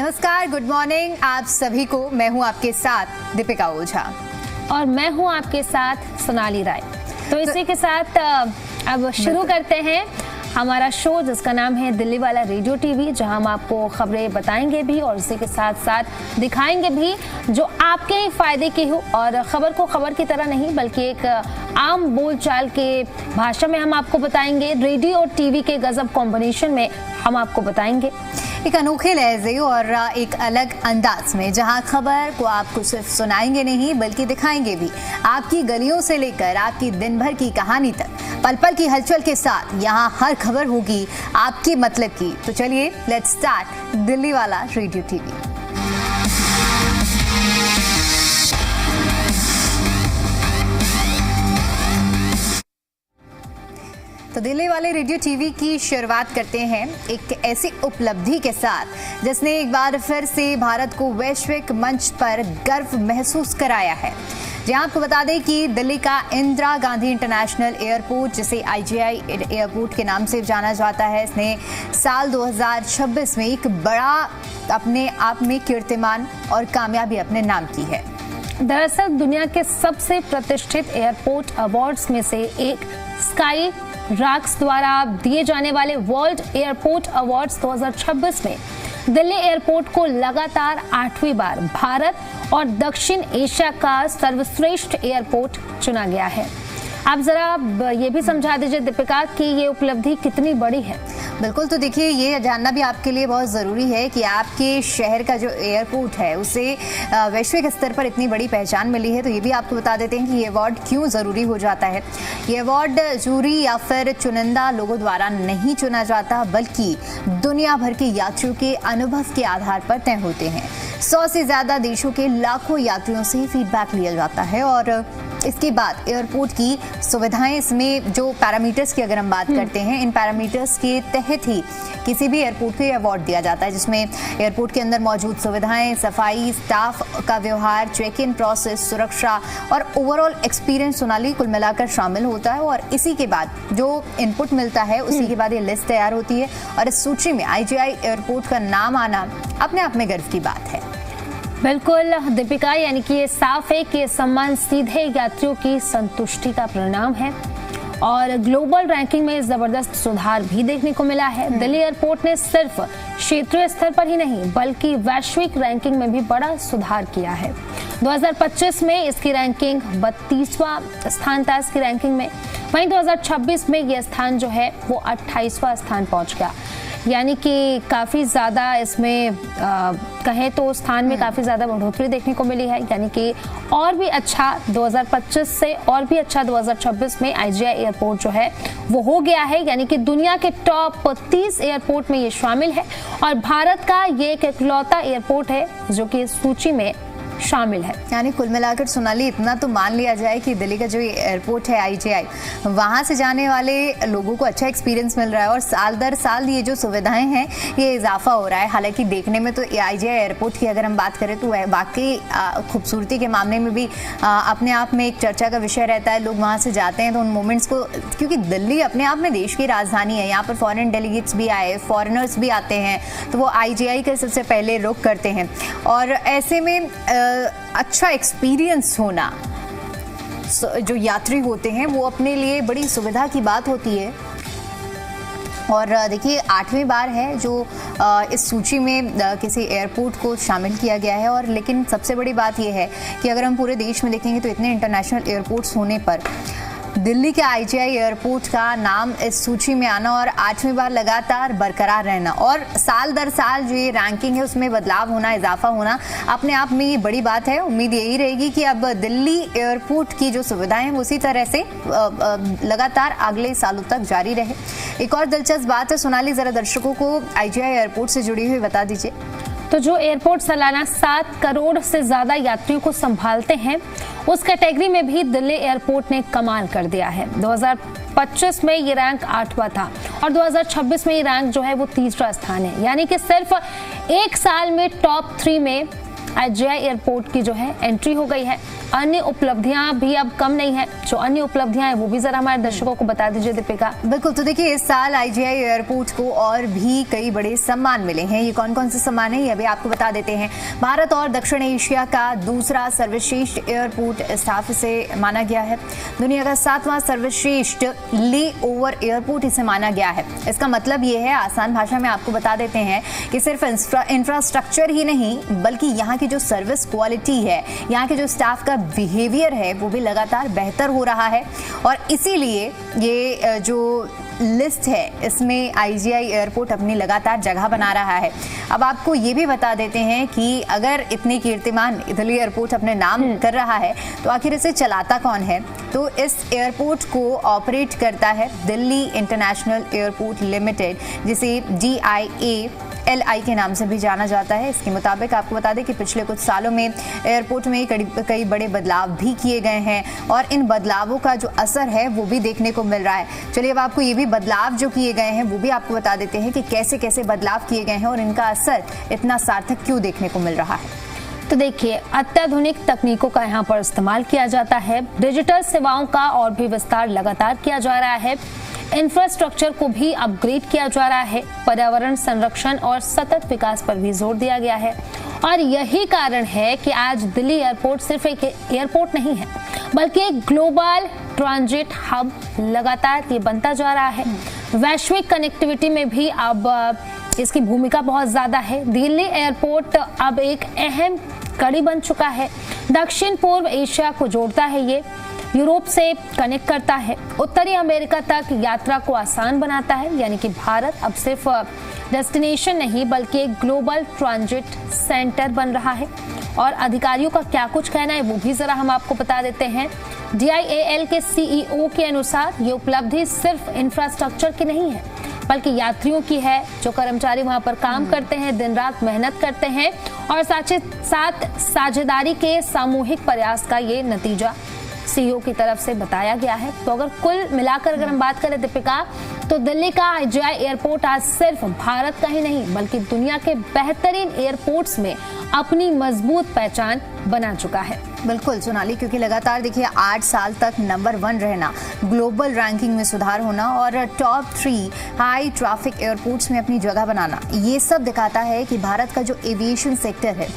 नमस्कार, good morning आप सभी को। मैं हूं आपके साथ दीपिका ओझा और मैं हूं आपके साथ सोनाली राय। तो इसी के साथ अब शुरू करते हैं हमारा शो जिसका नाम है दिल्ली वाला रेडियो टीवी, जहां हम आपको खबरें बताएंगे भी और इसी के साथ साथ दिखाएंगे भी जो आपके ही फायदे की हो। और खबर को खबर की तरह नहीं बल्कि एक आम बोलचाल के भाषा में हम आपको बताएंगे। रेडियो और टीवी के गजब कॉम्बिनेशन में हम आपको बताएंगे एक अनोखे लहजे और एक अलग अंदाज में, जहां खबर को आपको सिर्फ सुनाएंगे नहीं बल्कि दिखाएंगे भी। आपकी गलियों से लेकर आपकी दिन भर की कहानी तक, पल पल की हलचल के साथ यहां हर खबर होगी आपके मतलब की। तो चलिए लेट्स स्टार्ट दिल्ली वाला रेडियो टीवी। तो दिल्ली वाले रेडियो टीवी की शुरुआत करते हैं एक ऐसी उपलब्धि के साथ जिसने एक बार फिर से भारत को वैश्विक मंच पर गर्व महसूस कराया है। जी आपको बता दें कि दिल्ली का इंदिरा गांधी इंटरनेशनल एयरपोर्ट, जिसे IGI एयरपोर्ट के नाम से जाना जाता है, इसने साल 2026 में एक बड़ा अपने आप में कीर्तिमान और कामयाबी अपने नाम की है। दरअसल दुनिया के सबसे प्रतिष्ठित एयरपोर्ट अवार्ड्स में से एक स्काई राक्स द्वारा दिए जाने वाले वर्ल्ड एयरपोर्ट अवार्ड्स 2026 में दिल्ली एयरपोर्ट को लगातार 8वीं बार भारत और दक्षिण एशिया का सर्वश्रेष्ठ एयरपोर्ट चुना गया है। आप जरा ये भी समझा दीजिए दीपिका कि ये उपलब्धि कितनी बड़ी है। बिल्कुल, तो देखिए ये जानना भी आपके लिए बहुत ज़रूरी है कि आपके शहर का जो एयरपोर्ट है उसे वैश्विक स्तर पर इतनी बड़ी पहचान मिली है। तो ये भी आपको बता देते हैं कि ये अवार्ड क्यों ज़रूरी हो जाता है। ये अवार्ड जूरी या फिर चुनिंदा लोगों द्वारा नहीं चुना जाता बल्कि दुनिया भर के यात्रियों के अनुभव के आधार पर तय होते हैं। 100 से ज़्यादा देशों के लाखों यात्रियों से फीडबैक लिया जाता है और इसके बाद एयरपोर्ट की सुविधाएं, इसमें जो पैरामीटर्स की अगर हम बात करते हैं, इन पैरामीटर्स के तहत ही किसी भी एयरपोर्ट को अवार्ड दिया जाता है, जिसमें एयरपोर्ट के अंदर मौजूद सुविधाएं, सफाई, स्टाफ का व्यवहार, चेक इन प्रोसेस, सुरक्षा और ओवरऑल एक्सपीरियंस सोनाली कुल मिलाकर शामिल होता है। और इसी के बाद जो इनपुट मिलता है उसी के बाद ये लिस्ट तैयार होती है और इस सूची में IGI एयरपोर्ट का नाम आना अपने आप में गर्व की बात है। बिल्कुल दीपिका, यानी कि ये साफ है कि ये सम्मान सीधे यात्रियों की संतुष्टि का परिणाम है और ग्लोबल रैंकिंग में जबरदस्त सुधार भी देखने को मिला है। दिल्ली एयरपोर्ट ने सिर्फ क्षेत्रीय स्तर पर ही नहीं बल्कि वैश्विक रैंकिंग में भी बड़ा सुधार किया है। 2025 में इसकी रैंकिंग 32वां स्थान था इसकी रैंकिंग में, वहीं 2026 में यह स्थान जो है वो 28वां स्थान पहुंच गया। यानी कि काफ़ी ज़्यादा इसमें कहें तो स्थान में काफ़ी ज़्यादा बढ़ोतरी देखने को मिली है। यानी कि और भी अच्छा 2025 से और भी अच्छा 2026 में IGI एयरपोर्ट जो है वो हो गया है। यानी कि दुनिया के टॉप 30 एयरपोर्ट में ये शामिल है और भारत का ये एक इकलौता एयरपोर्ट है जो कि इस सूची में शामिल है। यानी कुल मिलाकर सोनाली इतना तो मान लिया जाए कि दिल्ली का जो एयरपोर्ट है IGI, वहाँ से जाने वाले लोगों को अच्छा एक्सपीरियंस मिल रहा है और साल दर साल ये जो सुविधाएं हैं ये इजाफा हो रहा है। हालांकि देखने में तो IGI एयरपोर्ट की अगर हम बात करें तो वाकई खूबसूरती के मामले में भी अपने आप में एक चर्चा का विषय रहता है। लोग वहाँ से जाते हैं तो उन मोमेंट्स को, क्योंकि दिल्ली अपने आप में देश की राजधानी है, यहाँ पर फॉरेन डेलीगेट्स भी आए, फॉरेनर्स भी आते हैं, तो वो IGI का सबसे पहले रुख करते हैं और ऐसे में अच्छा एक्सपीरियंस होना जो यात्री होते हैं वो अपने लिए बड़ी सुविधा की बात होती है। और देखिए 8वीं बार है जो इस सूची में किसी एयरपोर्ट को शामिल किया गया है। और लेकिन सबसे बड़ी बात यह है कि अगर हम पूरे देश में देखेंगे तो इतने इंटरनेशनल एयरपोर्ट्स होने पर दिल्ली के IGI एयरपोर्ट का नाम इस सूची में आना और 8वीं बार लगातार बरकरार रहना और साल दर साल जो ये रैंकिंग है उसमें बदलाव होना, इजाफा होना, अपने आप में ये बड़ी बात है। उम्मीद यही रहेगी कि अब दिल्ली एयरपोर्ट की जो सुविधाएं हैं उसी तरह से लगातार अगले सालों तक जारी रहे। एक और दिलचस्प बात है सोनाली, जरा दर्शकों को IGI एयरपोर्ट से जुड़ी हुई बता दीजिए। तो जो एयरपोर्ट सालाना 7 करोड़ से ज्यादा यात्रियों को संभालते हैं उस कैटेगरी में भी दिल्ली एयरपोर्ट ने कमाल कर दिया है। 2025 में ये रैंक 8वां था और 2026 में ये रैंक जो है वो 3रा स्थान है। यानी कि सिर्फ एक साल में टॉप 3 में IGI एयरपोर्ट की जो है एंट्री हो गई है। अन्य उपलब्धियां भी अब कम नहीं है, जो अन्य उपलब्धियां हैं वो भी जरा हमारे दर्शकों को बता दीजिए दीपिका। बिल्कुल, तो देखिए इस साल IGI एयरपोर्ट को और भी कई बड़े सम्मान मिले हैं। ये कौन कौन से सम्मान हैं ये अभी आपको बता देते हैं। भारत और दक्षिण एशिया का दूसरा सर्वश्रेष्ठ एयरपोर्ट स्टाफ इसे माना गया है। दुनिया का 7वां सर्वश्रेष्ठ ले ओवर एयरपोर्ट इसे माना गया है। इसका मतलब ये है, आसान भाषा में आपको बता देते हैं कि सिर्फ इंफ्रास्ट्रक्चर ही नहीं बल्कि यहाँ की जो सर्विस क्वालिटी है, यहाँ के जो स्टाफ का बिहेवियर है वो भी लगातार बेहतर हो रहा है। और इसीलिए ये जो लिस्ट है इसमें IGI एयरपोर्ट अपनी लगातार जगह बना रहा है। अब आपको ये भी बता देते हैं कि अगर इतनी कीर्तिमान दिल्ली एयरपोर्ट अपने नाम कर रहा है तो आखिर इसे चलाता कौन है। तो इस एयरपोर्ट को ऑपरेट करता है दिल्ली इंटरनेशनल एयरपोर्ट लिमिटेड, जिसे DIALI के नाम से भी जाना जाता है। इसके मुताबिक आपको बता दें कि पिछले कुछ सालों में एयरपोर्ट में कई बड़े बदलाव भी किए गए हैं और इन बदलावों का जो असर है वो भी देखने को मिल रहा है। चलिए अब आपको ये भी बदलाव जो किए गए हैं वो भी आपको बता देते हैं कि कैसे कैसे बदलाव किए गए हैं और इनका असर इतना सार्थक क्यों देखने को मिल रहा है। तो देखिए, अत्याधुनिक तकनीकों का यहाँ पर इस्तेमाल किया जाता है। डिजिटल सेवाओं का और भी विस्तार लगातार किया जा रहा है। इंफ्रास्ट्रक्चर को भी अपग्रेड किया जा रहा है। पर्यावरण संरक्षण और सतत विकास पर भी जोर दिया गया है। और यही कारण है कि आज दिल्ली एयरपोर्ट सिर्फ एक एयरपोर्ट नहीं है बल्कि एक ग्लोबल ट्रांजिट हब लगातार ये बनता जा रहा है। वैश्विक कनेक्टिविटी में भी अब इसकी भूमिका बहुत ज्यादा है। दिल्ली एयरपोर्ट अब एक अहम कड़ी बन चुका है। दक्षिण पूर्व एशिया को जोड़ता है, ये यूरोप से कनेक्ट करता है, उत्तरी अमेरिका तक यात्रा को आसान बनाता है। यानी कि भारत अब सिर्फ डेस्टिनेशन नहीं बल्कि एक ग्लोबल ट्रांजिट सेंटर बन रहा है। और अधिकारियों का क्या कुछ कहना है वो भी जरा हम आपको बता देते हैं। DIAL के CEO के अनुसार ये उपलब्धि सिर्फ इंफ्रास्ट्रक्चर की नहीं है बल्कि यात्रियों की है। जो कर्मचारी वहां पर काम करते हैं, दिन रात मेहनत करते हैं और साथ साझेदारी के सामूहिक प्रयास का ये नतीजा CEO की तरफ से बताया गया है। तो अगर कुल मिलाकर अगर हम बात करें दीपिका, तो दिल्ली का IGI एयरपोर्ट आज सिर्फ भारत का ही नहीं बल्कि दुनिया के बेहतरीन एयरपोर्ट्स में अपनी मजबूत पहचान बना चुका है। बिल्कुल सोनाली, क्योंकि लगातार देखिए 8 साल तक नंबर 1 रहना, ग्लोबल रैंकिंग में सुधार होना और टॉप 3 हाई ट्रैफिक एयरपोर्ट्स में अपनी जगह बनाना, ये सब दिखाता है कि भारत का जो एविएशन सेक्टर है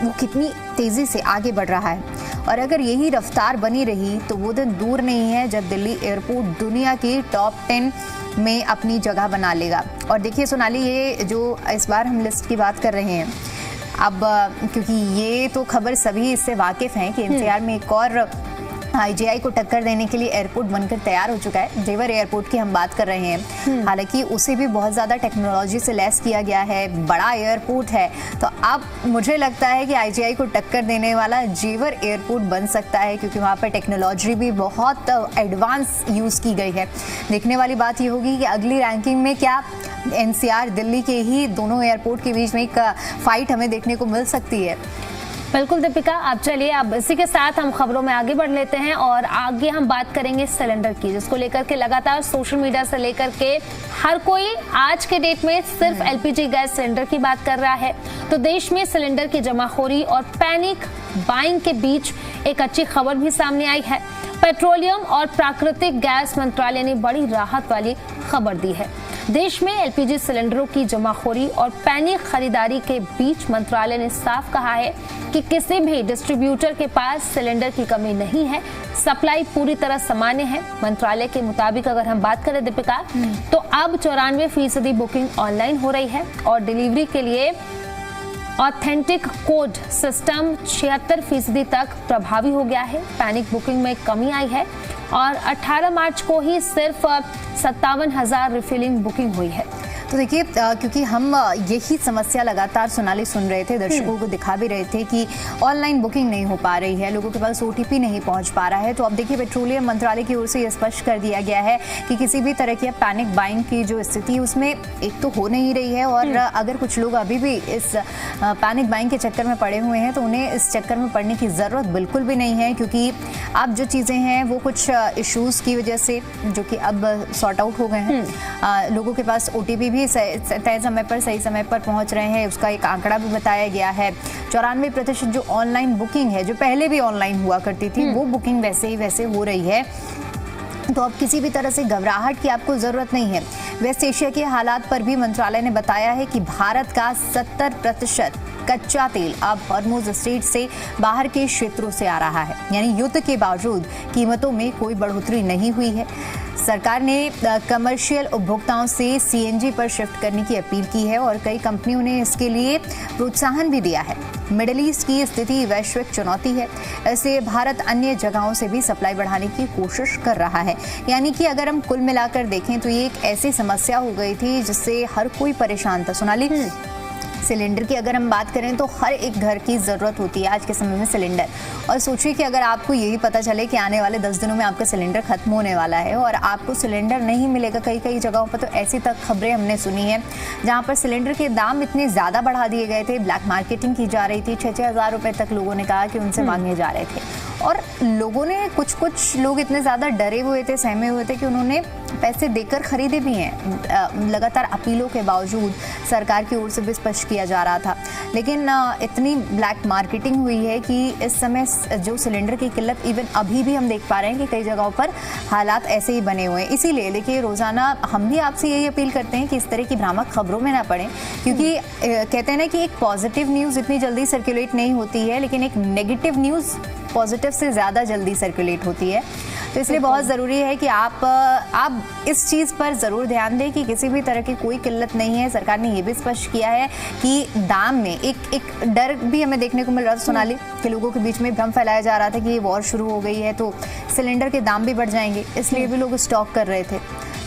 वो कितनी तेजी से आगे बढ़ रहा है। और अगर यही रफ्तार बनी रही तो वो दिन दूर नहीं है जब दिल्ली एयरपोर्ट दुनिया की टॉप 10 में अपनी जगह बना लेगा। और देखिए सोनाली, ये जो इस बार हम लिस्ट की बात कर रहे हैं, अब क्योंकि ये तो खबर सभी इससे वाकिफ हैं कि NCR में एक और IGI को टक्कर देने के लिए एयरपोर्ट बनकर तैयार हो चुका है। जेवर एयरपोर्ट की हम बात कर रहे हैं। हालांकि उसे भी बहुत ज़्यादा टेक्नोलॉजी से लैस किया गया है, बड़ा एयरपोर्ट है। तो अब मुझे लगता है कि IGI को टक्कर देने वाला जेवर एयरपोर्ट बन सकता है, क्योंकि वहाँ पर टेक्नोलॉजी भी बहुत एडवांस यूज़ की गई है। देखने वाली बात ये होगी कि अगली रैंकिंग में क्या NCR दिल्ली के ही दोनों एयरपोर्ट के बीच में एक फाइट हमें देखने को मिल सकती है। बिल्कुल दीपिका, अब चलिए अब इसी के साथ हम खबरों में आगे बढ़ लेते हैं और आगे हम बात करेंगे सिलेंडर की, जिसको लेकर के लगातार सोशल मीडिया से लेकर के हर कोई आज के डेट में सिर्फ LPG गैस सिलेंडर की बात कर रहा है। तो देश में सिलेंडर की जमाखोरी और पैनिक बाइंग के बीच एक अच्छी खबर भी सामने आई है। पेट्रोलियम और प्राकृतिक गैस मंत्रालय ने बड़ी राहत वाली खबर दी है। देश में LPG सिलेंडरों की जमाखोरी और पैनिक खरीदारी के बीच मंत्रालय ने साफ कहा है कि किसी भी डिस्ट्रीब्यूटर के पास सिलेंडर की कमी नहीं है, सप्लाई पूरी तरह सामान्य है। मंत्रालय के मुताबिक अगर हम बात करें दीपिका, तो अब 94% बुकिंग ऑनलाइन हो रही है और डिलीवरी के लिए ऑथेंटिक कोड सिस्टम 76% तक प्रभावी हो गया है। पैनिक बुकिंग में कमी आई है और 18 मार्च को ही सिर्फ 57,000 रिफिलिंग बुकिंग हुई है। तो देखिए, क्योंकि हम यही समस्या लगातार सोनाली सुन रहे थे, दर्शकों को दिखा भी रहे थे कि ऑनलाइन बुकिंग नहीं हो पा रही है, लोगों के पास OTP नहीं पहुंच पा रहा है। तो अब देखिए पेट्रोलियम मंत्रालय की ओर से यह स्पष्ट कर दिया गया है कि किसी भी तरह की पैनिक बाइंग की जो स्थिति उसमें एक तो हो नहीं रही है, और अगर कुछ लोग अभी भी इस पैनिक बाइंग के चक्कर में पड़े हुए हैं तो उन्हें इस चक्कर में पड़ने की ज़रूरत बिल्कुल भी नहीं है, क्योंकि अब जो चीज़ें हैं वो कुछ इश्यूज़ की वजह से जो कि अब सॉर्ट आउट हो गए हैं। लोगों के पास OTP भी भी तय समय पर सही समय पर पहुंच रहे हैं, उसका एक आंकड़ा भी बताया गया है। 94% जो ऑनलाइन बुकिंग है, जो पहले भी ऑनलाइन हुआ करती थी, वो बुकिंग वैसे हो रही है। तो अब किसी भी तरह से घबराहट की आपको जरूरत नहीं है। वेस्ट एशिया के हालात पर भी मंत्रालय ने बताया है कि भारत का 70% कच्चा तेल अब हॉर्मुज स्ट्रेट से बाहर के क्षेत्रों से आ रहा है, यानी युद्ध के बावजूद कीमतों में कोई बढ़ोतरी नहीं हुई है। सरकार ने कमर्शियल उपभोक्ताओं से सीएनजी पर शिफ्ट करने की अपील की है और कई कंपनियों ने इसके लिए प्रोत्साहन भी दिया है। मिडिल ईस्ट की स्थिति वैश्विक चुनौती है, इसलिए भारत अन्य जगहों से भी सप्लाई बढ़ाने की कोशिश कर रहा है। यानी कि अगर हम कुल मिलाकर देखें तो ये एक ऐसी समस्या हो गई थी जिससे हर कोई परेशान था। सोनाली, सिलेंडर की अगर हम बात करें तो हर एक घर की ज़रूरत होती है आज के समय में सिलेंडर। और सोचिए कि अगर आपको यही पता चले कि आने वाले 10 दिनों में आपका सिलेंडर खत्म होने वाला है और आपको सिलेंडर नहीं मिलेगा। कई जगहों पर तो ऐसी तक खबरें हमने सुनी हैं जहां पर सिलेंडर के दाम इतने ज़्यादा बढ़ा दिए गए थे, ब्लैक मार्केटिंग की जा रही थी, 6-6 हज़ार रुपये तक लोगों ने कहा कि उनसे मांगे जा रहे थे। और लोगों ने कुछ लोग इतने ज़्यादा डरे हुए थे, सहमे हुए थे कि उन्होंने पैसे देकर खरीदे भी हैं। लगातार अपीलों के बावजूद सरकार की ओर से भी स्पष्ट किया जा रहा था, लेकिन इतनी ब्लैक मार्केटिंग हुई है कि इस समय जो सिलेंडर की किल्लत इवन अभी भी हम देख पा रहे हैं कि कई जगहों पर हालात ऐसे ही बने हुए हैं। इसीलिए देखिए, रोजाना हम भी आपसे यही अपील करते हैं कि इस तरह की भ्रामक खबरों में ना पड़ें, क्योंकि कहते हैं ना कि एक पॉजिटिव न्यूज़ इतनी जल्दी सर्कुलेट नहीं होती है, लेकिन एक नेगेटिव न्यूज़ पॉजिटिव से ज़्यादा जल्दी सर्कुलेट होती है। तो इसलिए बहुत ज़रूरी है कि आप इस चीज़ पर ज़रूर ध्यान दें कि किसी भी तरह की कोई किल्लत नहीं है। सरकार ने ये भी स्पष्ट किया है कि दाम में एक डर भी हमें देखने को मिल रहा था, सोनाली, कि लोगों के बीच में भ्रम फैलाया जा रहा था कि ये वॉर शुरू हो गई है तो सिलेंडर के दाम भी बढ़ जाएंगे, इसलिए भी लोग स्टॉक कर रहे थे।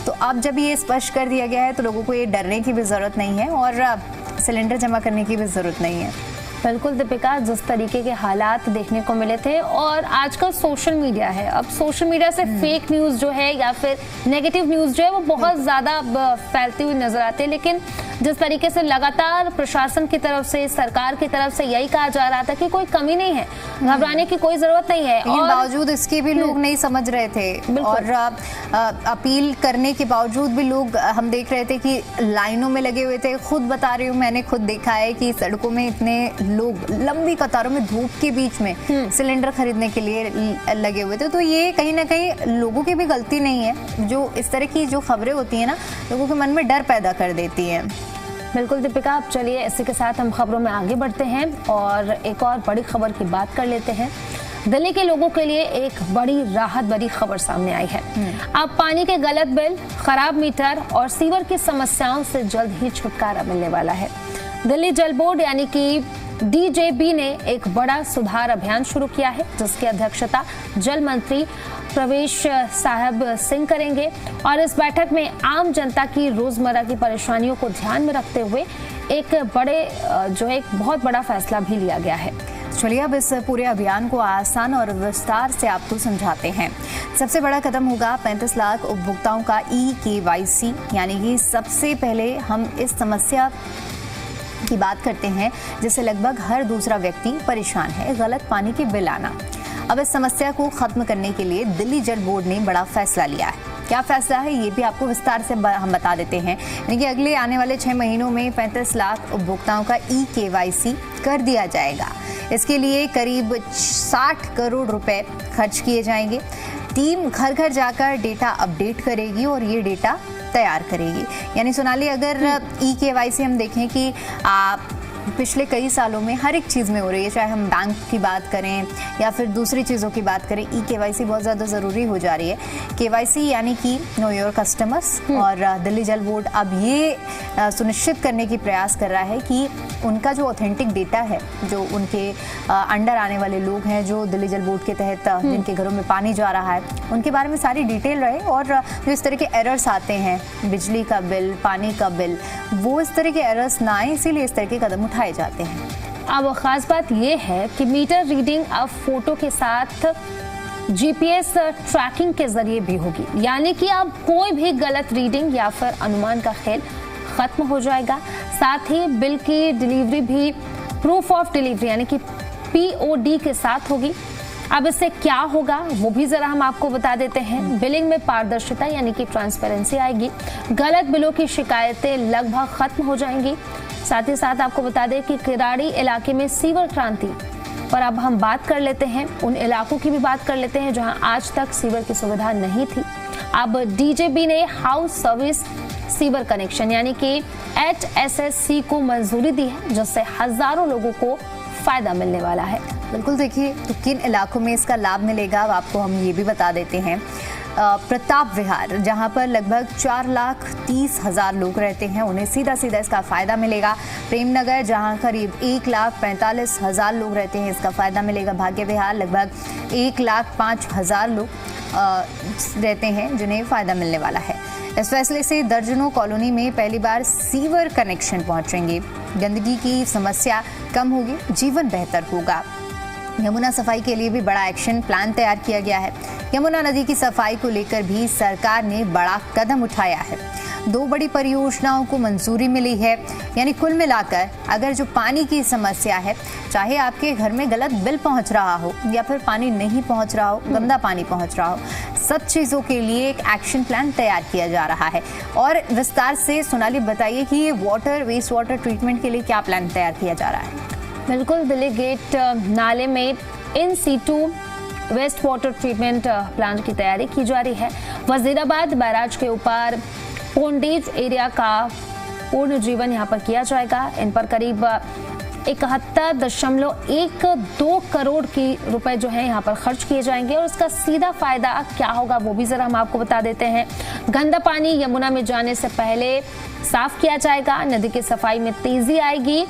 तो अब जब ये स्पष्ट कर दिया गया है तो लोगों को ये डरने की भी ज़रूरत नहीं है और सिलेंडर जमा करने की भी ज़रूरत नहीं है। बिल्कुल दीपिका, जिस तरीके के हालात देखने को मिले थे और आजकल सोशल मीडिया है, अब सोशल मीडिया से फेक न्यूज़ जो है या फिर नेगेटिव न्यूज़ जो है वो बहुत ज़्यादा फैलती हुई नजर आती है। लेकिन जिस तरीके से लगातार प्रशासन की तरफ से, सरकार की तरफ से यही कहा जा रहा था कि कोई कमी नहीं है, घबराने की कोई जरूरत नहीं है, और बावजूद इसके भी लोग नहीं समझ रहे थे और अपील करने के बावजूद भी लोग, हम देख रहे थे कि लाइनों में लगे हुए थे। खुद बता रही हूँ, मैंने खुद देखा है कि सड़कों में इतने लोग लंबी कतारों में धूप के बीच में सिलेंडर खरीदने के लिए लगे हुए थे। तो ये कहीं ना कहीं लोगों की भी गलती नहीं है, जो इस तरह की जो खबरें होती है ना, लोगों के मन में डर पैदा कर देती है। बिल्कुल दीपिका, अब चलिए इसी के साथ हम खबरों में आगे बढ़ते हैं और एक और बड़ी खबर की बात कर लेते हैं। दिल्ली के लोगों के लिए एक बड़ी राहत भरी खबर सामने आई है। अब पानी के गलत बिल, खराब मीटर और सीवर की समस्याओं से जल्द ही छुटकारा मिलने वाला है। दिल्ली जल बोर्ड यानी कि DJB ने एक बड़ा सुधार अभियान शुरू किया है, जिसकी अध्यक्षता जल मंत्री प्रवेश साहब सिंह करेंगे और इस बैठक में आम जनता की रोजमर्रा की परेशानियों को ध्यान में रखते हुए एक बहुत बड़ा फैसला भी लिया गया है। चलिए अब इस पूरे अभियान को आसान और विस्तार से आपको समझाते हैं। सबसे बड़ा कदम होगा 35 लाख उपभोक्ताओं का eKYC, यानी कि सबसे पहले हम इस समस्या की बात करते हैं जिससे लगभग हर दूसरा व्यक्ति परेशान है, गलत पानी के बिल आना। अब इस समस्या को खत्म करने के लिए दिल्ली जल बोर्ड ने बड़ा फैसला लिया है। क्या फैसला है ये भी आपको विस्तार से हम बता देते हैं। यानी कि अगले आने वाले 6 महीनों में 35 लाख उपभोक्ताओं का eKYC कर दिया जाएगा। इसके लिए करीब 60 करोड़ रुपए खर्च किए जाएंगे। टीम घर घर जाकर डेटा अपडेट करेगी और ये डेटा तैयार करेगी। यानी सोनाली, अगर eKYC हम देखें कि पिछले कई सालों में हर एक चीज़ में हो रही है, चाहे हम बैंक की बात करें या फिर दूसरी चीज़ों की बात करें, eKYC बहुत ज़्यादा ज़रूरी हो जा रही है। KYC यानी कि नो योर कस्टमर्स, और दिल्ली जल बोर्ड अब ये सुनिश्चित करने की प्रयास कर रहा है कि उनका जो ऑथेंटिक डेटा है, जो उनके अंडर आने वाले लोग हैं, जो दिल्ली जल बोर्ड के तहत जिनके घरों में पानी जा रहा है, उनके बारे में सारी डिटेल रहे और जो इस तरह के एरर्स आते हैं, बिजली का बिल, पानी का बिल, वो इस तरह के एरर्स ना आए, इसीलिए इस तरह के कदम उठाए जाते हैं। अब खास बात यह है कि मीटर रीडिंग अब फोटो के साथ GPS ट्रैकिंग के जरिए भी होगी, यानी कि अब कोई भी गलत रीडिंग या फिर अनुमान का खेल खत्म हो जाएगा। साथ ही बिल की डिलीवरी भी प्रूफ ऑफ डिलीवरी यानी कि POD के साथ होगी। अब इससे क्या होगा वो भी जरा हम आपको बता देते हैं। बिलिंग में पारदर्शिता यानी कि ट्रांसपेरेंसी आएगी, गलत बिलों की शिकायतें लगभग खत्म हो जाएंगी। साथ ही साथ आपको बता दें कि किराड़ी इलाके में सीवर क्रांति। और अब हम बात कर लेते हैं उन इलाकों की भी बात कर लेते हैं जहां आज तक सीवर की सुविधा नहीं थी। अब डीजेबी ने हाउस सर्विस सीवर कनेक्शन यानी कि HSSC को मंजूरी दी है, जिससे हजारों लोगों को फायदा मिलने वाला है। बिल्कुल, देखिए तो किन इलाकों में इसका लाभ मिलेगा अब आपको हम ये भी बता देते हैं। प्रताप विहार, जहां पर लगभग 4,30,000 लोग रहते हैं, उन्हें सीधा सीधा इसका फ़ायदा मिलेगा। प्रेमनगर, जहां करीब 1,45,000 लोग रहते हैं, इसका फ़ायदा मिलेगा। भाग्य विहार लगभग 1,05,000 लोग रहते हैं, जिन्हें फ़ायदा मिलने वाला है। इस फैसले से दर्जनों कॉलोनी में पहली बार सीवर कनेक्शन पहुंचेंगे, गंदगी की समस्या कम होगी, जीवन बेहतर होगा। यमुना सफाई के लिए भी बड़ा एक्शन प्लान तैयार किया गया है। यमुना नदी की सफाई को लेकर भी सरकार ने बड़ा कदम उठाया है। 2 बड़ी परियोजनाओं को मंजूरी मिली है, यानी कुल मिलाकर अगर जो पानी की समस्या है, चाहे आपके घर में गलत बिल पहुंच रहा हो या फिर पानी नहीं पहुंच रहा हो, गंदा पानी पहुंच रहा हो, सब चीज़ों के लिए एक एक्शन प्लान तैयार किया जा रहा है। और विस्तार से सोनाली बताइए कि ये वेस्ट वाटर ट्रीटमेंट के लिए क्या प्लान तैयार किया जा रहा है। बिल्कुल, दिल्ली गेट नाले में in situ waste water treatment plant की तैयारी की जा रही है। वजीराबाद बैराज के ऊपर पोंडेज एरिया का पूर्ण जीवन यहाँ पर किया जाएगा। इन पर करीब 71.12 करोड़ की रुपए जो है यहाँ पर खर्च किए जाएंगे और इसका सीधा फायदा क्या होगा वो भी जरा हम आपको बता देते हैं। गंदा पानी यमुना में जाने से पहले साफ किया जाएगा, नदी की सफाई में तेजी आएगी।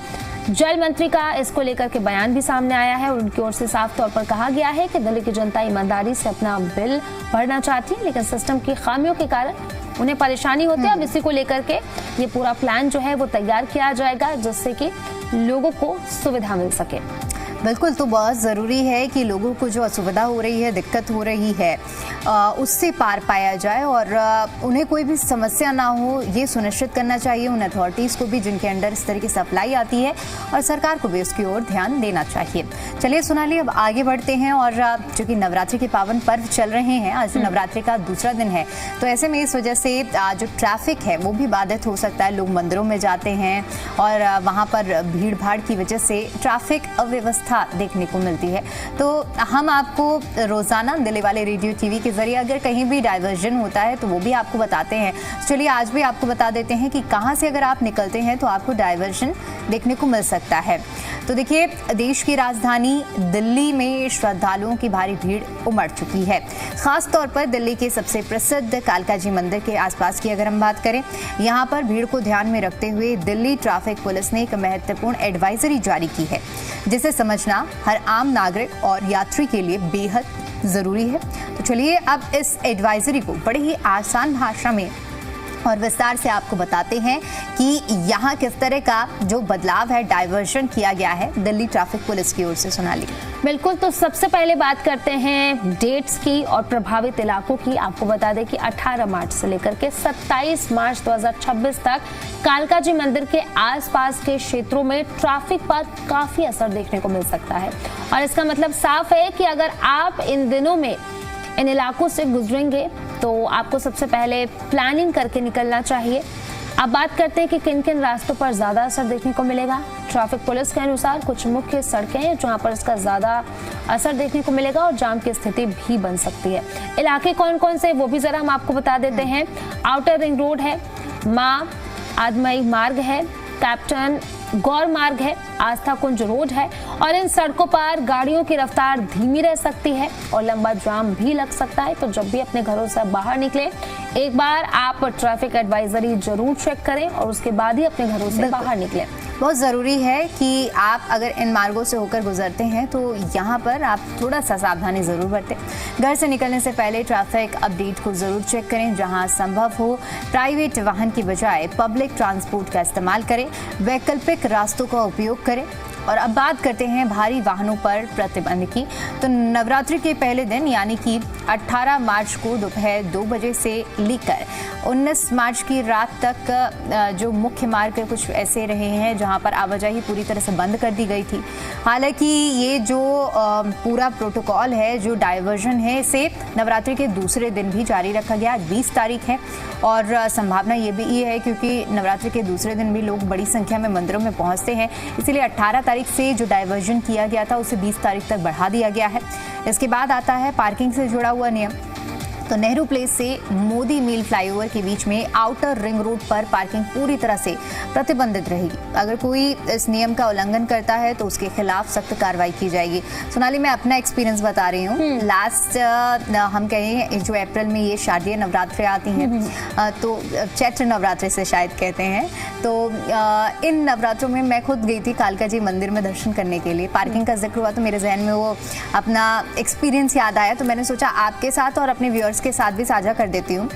जल मंत्री का इसको लेकर के बयान भी सामने आया है और उनकी ओर से साफ तौर पर कहा गया है कि दिल्ली की जनता ईमानदारी से अपना बिल भरना चाहती है, लेकिन सिस्टम की खामियों के कारण उन्हें परेशानी होती है। अब इसी को लेकर के ये पूरा प्लान जो है वो तैयार किया जाएगा, जिससे कि लोगों को सुविधा मिल सके। बिल्कुल, तो बहुत ज़रूरी है कि लोगों को जो असुविधा हो रही है, दिक्कत हो रही है, उससे पार पाया जाए और उन्हें कोई भी समस्या ना हो, ये सुनिश्चित करना चाहिए उन अथॉरिटीज़ को भी जिनके अंडर इस तरह की सप्लाई आती है, और सरकार को भी उसकी ओर ध्यान देना चाहिए। चलिए सोनाली, अब आगे बढ़ते हैं और चूँकि नवरात्रि के पावन पर्व चल रहे हैं, आज नवरात्रि का दूसरा दिन है, तो ऐसे में इस वजह से जो ट्रैफिक है वो भी बाधित हो सकता है। लोग मंदिरों में जाते हैं और वहाँ पर भीड़ भाड़ की वजह से ट्रैफिक अव्यवस्था देखने को मिलती है। तो हम आपको रोजाना दिल्ली वाले रेडियो टीवी के जरिए अगर कहीं भी डाइवर्जन होता है तो वो भी आपको बताते हैं। चलिए आज भी आपको बता देते हैं कि कहां से अगर आप निकलते हैं तो आपको डाइवर्जन देखने को मिल सकता है। तो देखिए, देश की राजधानी दिल्ली में श्रद्धालुओं की भारी भीड़ उमड़ चुकी है। खास तौर पर दिल्ली के सबसे प्रसिद्ध कालका जी मंदिर के आसपास की अगर हम बात करें, यहाँ पर भीड़ को ध्यान में रखते हुए दिल्ली ट्रैफिक पुलिस ने एक महत्वपूर्ण एडवाइजरी जारी की है, जिसे समझना हर आम नागरिक और यात्री के लिए बेहद जरूरी है। तो चलिए अब इस एडवाइजरी को बड़े ही आसान भाषा में और विस्तार से आपको बताते हैं कि यहाँ किस तरह का जो बदलाव है, डाइवर्जन किया गया है दिल्ली ट्रैफिक पुलिस की ओर से। सोनाली, बिल्कुल, तो सबसे पहले बात करते हैं डेट्स की और प्रभावित इलाकों की। आपको बता दें कि 18 मार्च से लेकर के 27 मार्च 2026 तक कालका जी मंदिर के आसपास के क्षेत्रों में ट्रैफिक पर काफी असर देखने को मिल सकता है। और इसका मतलब साफ है कि अगर आप इन दिनों में इन इलाकों से गुजरेंगे तो आपको सबसे पहले प्लानिंग करके निकलना चाहिए। अब बात करते हैं कि किन किन रास्तों पर ज्यादा असर देखने को मिलेगा। ट्रैफिक पुलिस के अनुसार कुछ मुख्य सड़कें हैं जहां पर इसका ज्यादा असर देखने को मिलेगा और जाम की स्थिति भी बन सकती है। इलाके कौन कौन से वो भी जरा हम आपको बता देते हैं। आउटर रिंग रोड है, माँ आदमई मार्ग है, कैप्टन गौर मार्ग है, आस्था कुंज रोड है और इन सड़कों पर गाड़ियों की रफ्तार धीमी रह सकती है और लंबा जाम भी लग सकता है। तो जब भी अपने घरों से बाहर निकले, एक बार आप ट्रैफिक एडवाइजरी जरूर चेक करें और उसके बाद ही अपने घरों से बाहर निकलें। बहुत ज़रूरी है कि आप अगर इन मार्गों से होकर गुजरते हैं तो यहाँ पर आप थोड़ा सा सावधानी ज़रूर बरतें। घर से निकलने से पहले ट्रैफिक अपडेट को ज़रूर चेक करें। जहाँ संभव हो प्राइवेट वाहन की बजाय पब्लिक ट्रांसपोर्ट का इस्तेमाल करें। वैकल्पिक रास्तों का उपयोग करें और अब बात करते हैं भारी वाहनों पर प्रतिबंध की। तो नवरात्रि के पहले दिन यानी कि 18 मार्च को दोपहर 2 बजे से लेकर 19 मार्च की रात तक जो मुख्य मार्ग कुछ ऐसे रहे हैं जहां पर आवाजाही पूरी तरह से बंद कर दी गई थी। हालांकि ये जो पूरा प्रोटोकॉल है, जो डायवर्जन है, इसे नवरात्रि के दूसरे दिन भी जारी रखा गया। 20 तारीख है और संभावना ये भी है क्योंकि नवरात्रि के दूसरे दिन भी लोग बड़ी संख्या में मंदिरों में पहुंचते हैं, इसलिए 18 तारीख से जो डायवर्जन किया गया था उसे 20 तारीख तक बढ़ा दिया गया है। इसके बाद आता है पार्किंग से जुड़ा हुआ नियम। तो नेहरू प्लेस से मोदी मिल फ्लाईओवर के बीच में आउटर रिंग रोड पर पार्किंग पूरी तरह से प्रतिबंधित रहेगी। अगर कोई इस नियम का उल्लंघन करता है तो उसके खिलाफ सख्त कार्रवाई की जाएगी। सोनाली, मैं अपना एक्सपीरियंस बता रही हूँ। लास्ट हम कहें जो अप्रैल में ये शारदीय नवरात्रि आती हैं, तो चैत्र नवरात्रि से शायद कहते हैं, तो इन नवरात्रों में मैं खुद गई थी कालका जी मंदिर में दर्शन करने के लिए। पार्किंग का जिक्र हुआ तो मेरे जहन में वो अपना एक्सपीरियंस याद आया, तो मैंने सोचा आपके साथ और अपने व्यूअर्स के साथ भी साझा कर देती हूँ।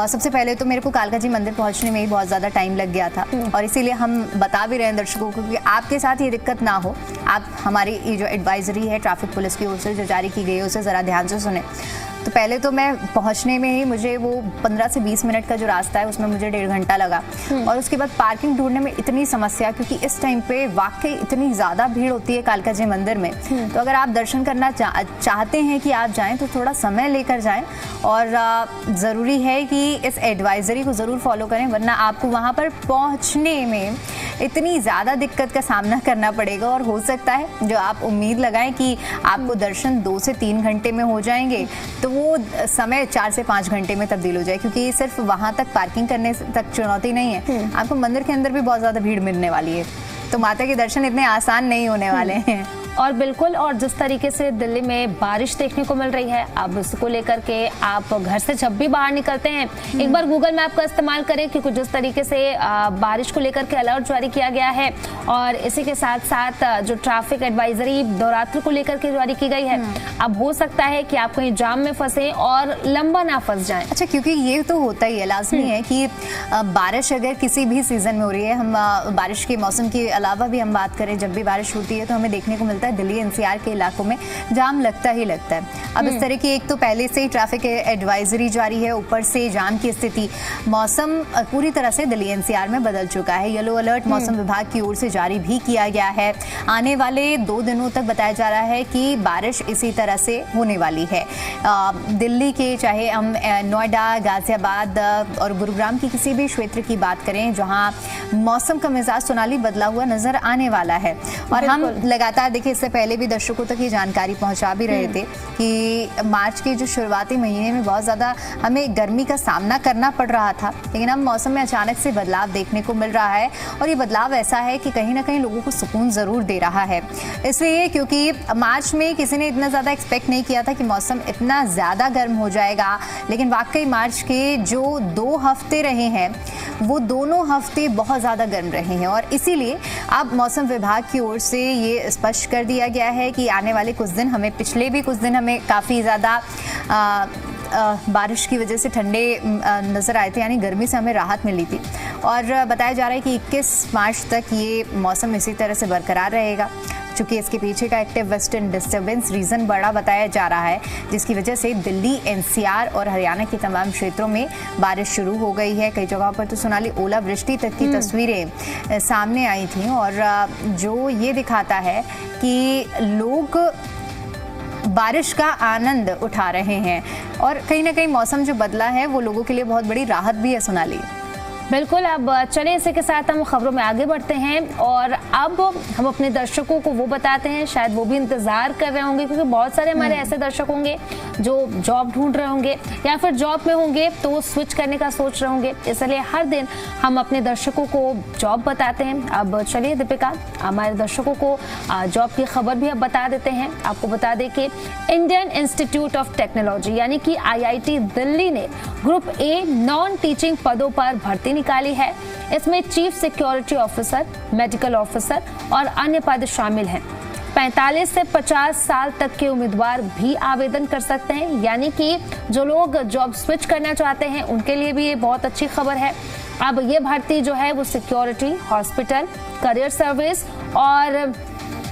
सबसे पहले तो मेरे को कालका जी मंदिर पहुंचने में ही बहुत ज़्यादा टाइम लग गया था और इसीलिए हम बता भी रहे हैं दर्शकों को कि आपके साथ ये दिक्कत ना हो। आप हमारी ये जो एडवाइजरी है ट्रैफिक पुलिस की ओर से जो जारी की गई है उसे ज़रा ध्यान से सुने। तो पहले तो मैं पहुंचने में ही मुझे वो 15 से 20 मिनट का जो रास्ता है उसमें मुझे 1.5 घंटा लगा और उसके बाद पार्किंग ढूंढने में इतनी समस्या, क्योंकि इस टाइम पे वाकई इतनी ज़्यादा भीड़ होती है कालका जी मंदिर में। तो अगर आप दर्शन करना चाहते हैं कि आप जाएं तो थोड़ा समय लेकर जाएं और ज़रूरी है कि इस एडवाइजरी को ज़रूर फॉलो करें, वरना आपको वहाँ पर पहुँचने में इतनी ज़्यादा दिक्कत का सामना करना पड़ेगा और हो सकता है जो आप उम्मीद लगाएं कि आपको दर्शन 2 से 3 घंटे में हो जाएंगे तो वो समय 4 से 5 घंटे में तब्दील हो जाए, क्योंकि सिर्फ वहाँ तक पार्किंग करने तक चुनौती नहीं है, आपको मंदिर के अंदर भी बहुत ज़्यादा भीड़ मिलने वाली है। तो माता के दर्शन इतने आसान नहीं होने वाले हैं। और बिल्कुल, और जिस तरीके से दिल्ली में बारिश देखने को मिल रही है, अब इसको लेकर के आप घर से जब भी बाहर निकलते हैं एक बार गूगल मैप का इस्तेमाल करें, क्योंकि जिस तरीके से बारिश को लेकर के अलर्ट जारी किया गया है और इसी के साथ साथ जो ट्रैफिक एडवाइजरी नवरात्र को लेकर के जारी की गई है, अब हो सकता है कि आप कहीं जाम में फंसे और लंबा ना फंस जाएं। अच्छा, क्योंकि ये तो होता ही है, लाजमी है कि बारिश अगर किसी भी सीजन में हो रही है, हम बारिश के मौसम के अलावा भी हम बात करें, जब भी बारिश होती है तो हमें देखने को मिलता है दिल्ली एनसीआर के इलाकों में जाम लगता ही लगता है। अब इस तरह की एक तो पहले से ही ट्रैफिक एडवाइजरी जारी है, ऊपर से जाम की स्थिति, मौसम पूरी तरह से दिल्ली एनसीआर में बदल चुका है। येलो अलर्ट मौसम विभाग की ओर से जारी भी किया गया है। आने वाले 2 दिनों तक बताया जा रहा है कि बारिश इसी तरह से होने वाली है। दिल्ली के चाहे हम नोएडा, गाजियाबाद और गुरुग्राम की किसी भी क्षेत्र की बात करें जहां मौसम का मिजाज सोनाली बदला हुआ नजर आने वाला है। और हम लगातार देखिए, इससे पहले भी दर्शकों तक ये जानकारी पहुंचा भी रहे थे कि मार्च के जो शुरुआती महीने में बहुत ज़्यादा हमें गर्मी का सामना करना पड़ रहा था, लेकिन अब मौसम में अचानक से बदलाव देखने को मिल रहा है और ये बदलाव ऐसा है कि कहीं ना कहीं लोगों को सुकून ज़रूर दे रहा है। इसलिए क्योंकि मार्च में किसी ने इतना ज़्यादा एक्सपेक्ट नहीं किया था कि मौसम इतना ज़्यादा गर्म हो जाएगा, लेकिन वाकई मार्च के जो 2 हफ्ते रहे हैं वो दोनों हफ्ते बहुत ज़्यादा गर्म रहे हैं और इसीलिए अब मौसम विभाग की ओर से ये स्पष्ट कर दिया गया है कि आने वाले कुछ दिन, हमें पिछले भी कुछ दिन हमें काफ़ी ज़्यादा बारिश की वजह से ठंडे नज़र आए थे, यानी गर्मी से हमें राहत मिली थी और बताया जा रहा है कि 21 मार्च तक ये मौसम इसी तरह से बरकरार रहेगा। चूँकि इसके पीछे का एक्टिव वेस्टर्न डिस्टर्बेंस रीज़न बड़ा बताया जा रहा है, जिसकी वजह से दिल्ली, एनसीआर और हरियाणा के तमाम क्षेत्रों में बारिश शुरू हो गई है। कई जगहों पर तो सोनाली ओलावृष्टि तक की तस्वीरें सामने आई थी और जो ये दिखाता है कि लोग बारिश का आनंद उठा रहे हैं और कहीं ना कहीं मौसम जो बदला है वो लोगों के लिए बहुत बड़ी राहत भी है। सोनाली, बिल्कुल। अब चलिए इसी के साथ हम खबरों में आगे बढ़ते हैं और अब हम अपने दर्शकों को वो बताते हैं, शायद वो भी इंतजार कर रहे होंगे, क्योंकि बहुत सारे हमारे ऐसे दर्शक होंगे जो जॉब ढूंढ रहे होंगे या फिर जॉब में होंगे तो वो स्विच करने का सोच रहे होंगे, इसलिए हर दिन हम अपने दर्शकों को जॉब बताते हैं। अब चलिए दीपिका, हमारे दर्शकों को जॉब की खबर भी अब बता देते हैं। आपको बता दें कि इंडियन इंस्टीट्यूट ऑफ टेक्नोलॉजी यानी कि IIT दिल्ली ने ग्रुप A नॉन टीचिंग पदों पर भर्ती निकाली है। इसमें chief security officer, medical officer और अन्य पद शामिल हैं। 45 से 50 साल तक के उम्मीदवार भी आवेदन कर सकते हैं, यानी कि जो लोग जॉब स्विच करना चाहते हैं उनके लिए भी ये बहुत अच्छी खबर है। अब ये भर्ती जो है वो सिक्योरिटी, हॉस्पिटल, करियर सर्विस और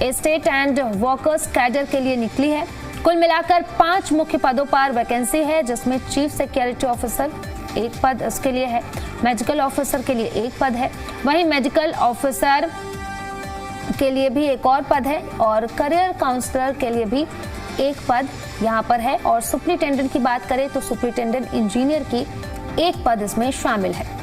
स्टेट एंड वर्कर्स कैडर के लिए निकली है। कुल मिलाकर 5 मुख्य पदों पर वैकेंसी है, जिसमें चीफ सिक्योरिटी ऑफिसर एक पद इसके लिए है, मेडिकल ऑफिसर के लिए एक पद है, वहीं मेडिकल ऑफिसर के लिए भी एक और पद है और करियर काउंसलर के लिए भी एक पद यहाँ पर है। और सुपरिटेंडेंट की बात करें तो सुपरिटेंडेंट इंजीनियर की एक पद इसमें शामिल है।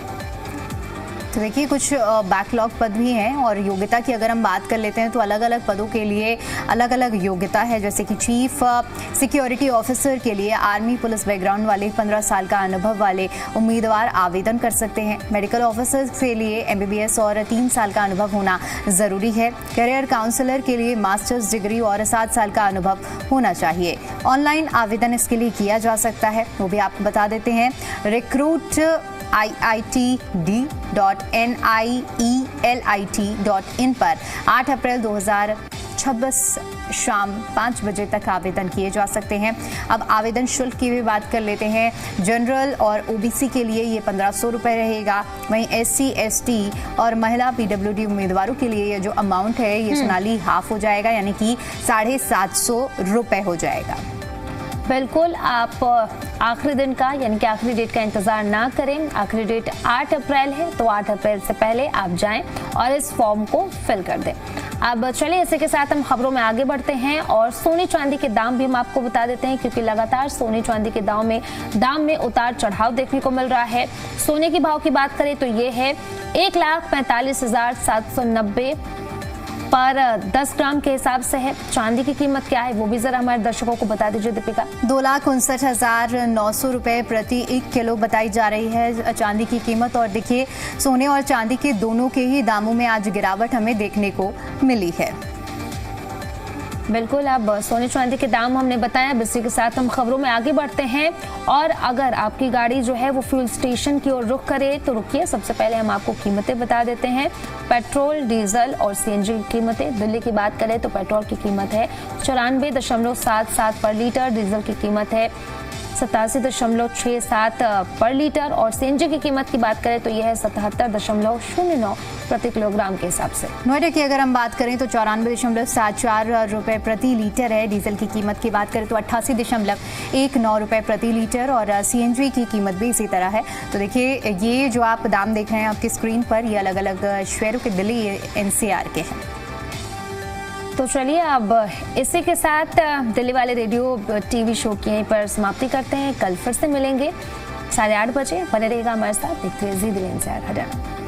तो देखिए कुछ बैकलॉग पद भी हैं और योग्यता की अगर हम बात कर लेते हैं तो अलग अलग पदों के लिए अलग अलग योग्यता है। जैसे कि चीफ सिक्योरिटी ऑफिसर के लिए आर्मी पुलिस बैकग्राउंड वाले 15 साल का अनुभव वाले उम्मीदवार आवेदन कर सकते हैं। मेडिकल ऑफिसर के लिए MBBS और 3 साल का अनुभव होना ज़रूरी है। करियर काउंसलर के लिए मास्टर्स डिग्री और 7 साल का अनुभव होना चाहिए। ऑनलाइन आवेदन इसके लिए किया जा सकता है, वो भी आपको बता देते हैं। रिक्रूट iitd.nielt.in पर 8 अप्रैल 2026 शाम 5 बजे तक आवेदन किए जा सकते हैं। अब आवेदन शुल्क की भी बात कर लेते हैं। जनरल और OBC के लिए ये 1500 रुपये रहेगा। वहीं SC ST और महिला PWD उम्मीदवारों के लिए ये जो अमाउंट है ये सोनाली हाफ हो जाएगा, यानी कि 750 रुपये हो जाएगा। बिल्कुल, आप आखिरी दिन का यानी कि आखिरी डेट का इंतजार ना करें। आखिरी डेट 8 अप्रैल है, तो 8 अप्रैल से पहले आप जाएं और इस फॉर्म को फिल कर दें। अब चलिए इसी के साथ हम खबरों में आगे बढ़ते हैं और सोने चांदी के दाम भी हम आपको बता देते हैं, क्योंकि लगातार सोने चांदी के दाम में उतार चढ़ाव देखने को मिल रहा है। सोने के भाव की बात करें तो ये है 1,45,790 पर 10 ग्राम के हिसाब से है। चांदी की कीमत क्या है वो भी जरा हमारे दर्शकों को बता दीजिए दीपिका। 2,59,900 रुपए प्रति 1 किलो बताई जा रही है चांदी की कीमत। और देखिए सोने और चांदी के दोनों के ही दामों में आज गिरावट हमें देखने को मिली है। बिल्कुल, अब सोने चांदी के दाम हमने बताया। इसी के साथ हम खबरों में आगे बढ़ते हैं और अगर आपकी गाड़ी जो है वो फ्यूल स्टेशन की ओर रुख करे तो रुकिए। सबसे पहले हम आपको कीमतें बता देते हैं। पेट्रोल, डीजल और CNG की कीमतें। दिल्ली की बात करें तो पेट्रोल की कीमत है 94.77 पर लीटर, डीजल की कीमत है 87.67 पर लीटर और CNG की कीमत की बात करें तो यह है 77.09 प्रति किलोग्राम के हिसाब से। नोएडा की अगर हम बात करें तो 94.74 रुपए प्रति लीटर है। डीजल की कीमत की बात करें तो 88.19 रुपए प्रति लीटर और CNG की कीमत भी इसी तरह है। तो देखिए ये जो आप दाम देख रहे हैं आपकी स्क्रीन पर, ये अलग अलग शहरों के दिल्ली NCR के हैं। तो चलिए अब इसी के साथ दिल्ली वाले रेडियो TV शो की यहीं पर समाप्ति करते हैं। कल फिर से मिलेंगे 8:30 बजे। बने रहेगा हमारे साथ। देखते रहिए ज़ी दिल्ली NCR हरियाणा।